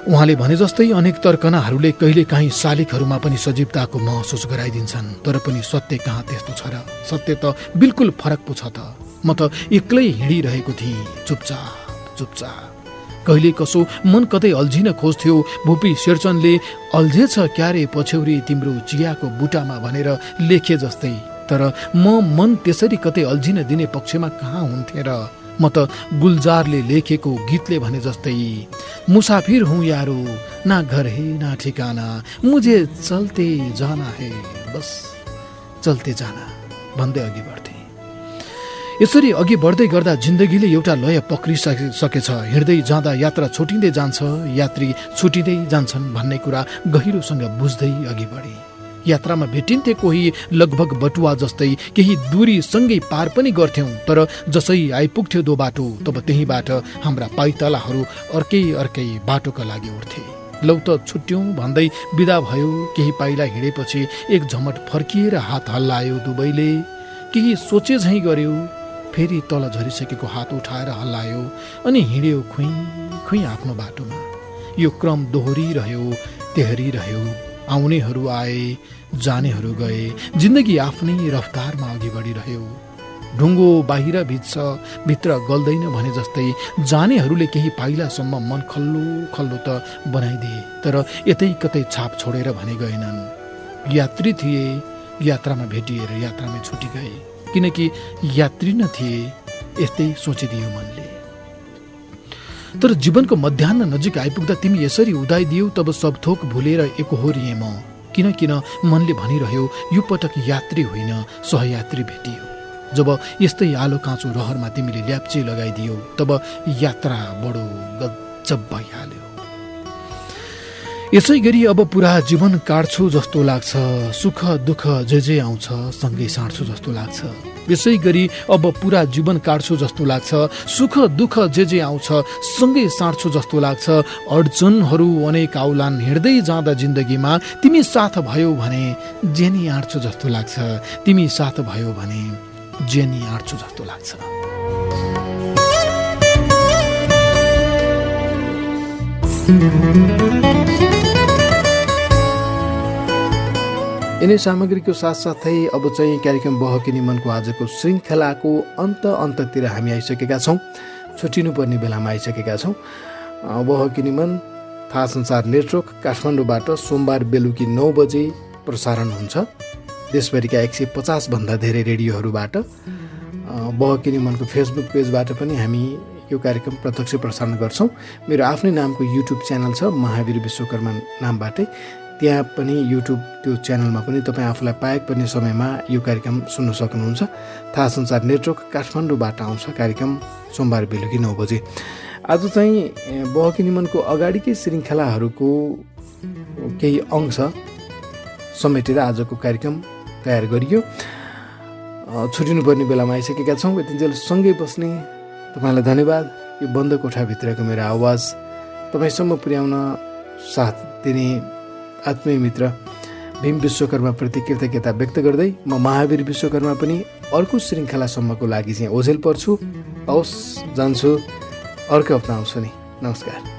उहाँले भने जस्तै अनेक तर्कनाहरूले कहिलेकाहीँ शालिकहरूमा पनि सजीवताको महसुस गराइदिन्छन्। तर पनि सत्य कहाँ त्यस्तो छ र? सत्य त बिल्कुल फरक पो छ त। म त एक्लै हिँडिरहेको थिएँ, चुपचाप चुपचाप। कहिले कसो मन कतै अल्झिन खोज्थ्यो। भुपी शेरचनले अल्झेछ क्यारे पछ्यौरी तिम्रो चियाको बुटामा भनेर लेखे जस्तै। तर मन त्यसरी कतै अल्झिन दिने पक्षमा कहाँ हुन्थे र? म त गुलजारले लेखेको गीतले भने जस्तै, मुसाफिर हूँ यारो, ना घर है ना ठिकाना, मुझे चलते जाना है, बस चलते जाना भन्दै अघि बढ्थे। यसरी अघि बढ्दै गर्दा जिन्दगीले एउटा लय पक्रिसकेछ। हिँड्दै जाँदा यात्रा छुटिँदै जान्छ, यात्री छुटिँदै जान्छन् भन्ने कुरा गहिरोसँग बुझ्दै अघि बढे। यात्रामा भेटिन्थे कोही लगभग बटुवा जस्तै, केही दूरी सँगै पार पनि गर्थ्यौं। तर जसै आइपुग्थ्यो दो बाटो तब त्यहीबाट हाम्रा पाइतालाहरू अर्कै अर्कै बाटोका लागि उठ्थे। लौ त छुट्यौं भन्दै बिदा भयो। केही पाइला हिँडेपछि एक झमट फर्किएर हात हल्लायो दुवैले। केही सोचे झैं गर्यो, फेरि तल झरिसकेको हात उठाएर हल्लायो अनि हिँड्यो खुइ खुइ आफ्नो बाटोमा। यो क्रम दोहोरिरह्यो, तेहरिरह्यो। आउनेहरू आए, जानेहरू गए, जिन्दगी आफ्नै रफ्तारमा अघि बढिरह्यो। ढुङ्गो बाहिर भिज्छ, भित्र गल्दैन भने जस्तै जानेहरूले केही पाइलासम्म मन खल्लो खल्लो त बनाइदिए, तर यतै कतै छाप छोडेर भने गएनन्। यात्री थिए, यात्रामा भेटिएर यात्रामै छुटी गए। किनकि यात्री न थिए, यस्तै सोचिदियो मनले। तर जीवनको मध्याह्न नजिक आइपुग्दा तिमी यसरी उदाइदियौ, तब सब थोक भुलेर एकहोरिएँ म। किन मनले भनिरह्यो, यो पटक यात्री होइन सहयात्री भेटियो। जब यस्तै आलो काँचो रहरमा तिमीले ल्याप्चे लगाइदियौ, तब यात्रा बडो गजब भइहाल्यो। यसै गरी अब पुरा जीवन काट्छु जस्तो लाग्छ, सुख दुःख जे आउँछ सँगै साट्छु जस्तो लाग्छ। यसै गरी अब पुरा जीवन काट्छु जस्तो लाग्छ, सुख दुःख जे आउँछ सँगै साट्छु जस्तो लाग्छ। अडचनहरू अनेक आउलान् हिँड्दै जाँदा जिन्दगीमा, तिमी साथ भयो भने जेनी आँट्छु जस्तो लाग्छ, तिमी साथ भयो भने जेनी आँट्छु जस्तो लाग्छ। यिनै सामग्रीको साथसाथै अब चाहिँ कार्यक्रम बहकिनी मनको आजको श्रृङ्खलाको अन्ततिर हामी आइसकेका छौँ। छुट्टिनुपर्ने बेलामा आइसकेका छौँ। बहकिनी मन थाहा संसार नेटवर्क काठमाडौँबाट सोमबार बेलुकी 9 बजे प्रसारण हुन्छ। देशभरिका 150 भन्दा धेरै रेडियोहरूबाट। बहकिनी मनको फेसबुक पेजबाट पनि हामी यो कार्यक्रम प्रत्यक्ष प्रसारण गर्छौँ। मेरो आफ्नै नामको युट्युब च्यानल छ, महावीर विश्वकर्मा नामबाटै। त्यहाँ पनि युट्युब त्यो च्यानलमा पनि तपाईँ आफूलाई पाएक पर्ने समयमा यो कार्यक्रम सुन्न सक्नुहुन्छ। थाहा सञ्चार नेटवर्क काठमाडौँबाट आउँछ कार्यक्रम सोमबार बेलुकी 9 बजे। आज चाहिँ बहकी निमनको अगाडिकै श्रृङ्खलाहरूको केही अंश समेटेर आजको कार्यक्रम तयार गरियो। छुटिनुपर्ने बेलामा आइसकेका छौँ। यतिन्जेल सँगै बस्ने तपाईँलाई धन्यवाद। यो बन्द कोठाभित्रको मेरो आवाज तपाईँसम्म पुर्याउन साथ दिने आत्मीय मित्र भीम विश्वकर्माप्रति कृतज्ञता व्यक्त गर्दै म महावीर विश्वकर्मा पनि अर्को श्रृङ्खलासम्मको लागि चाहिँ ओझेल पर्छु। हवस्, जान्छु, अर्को हप्ता आउँछु नि। नमस्कार।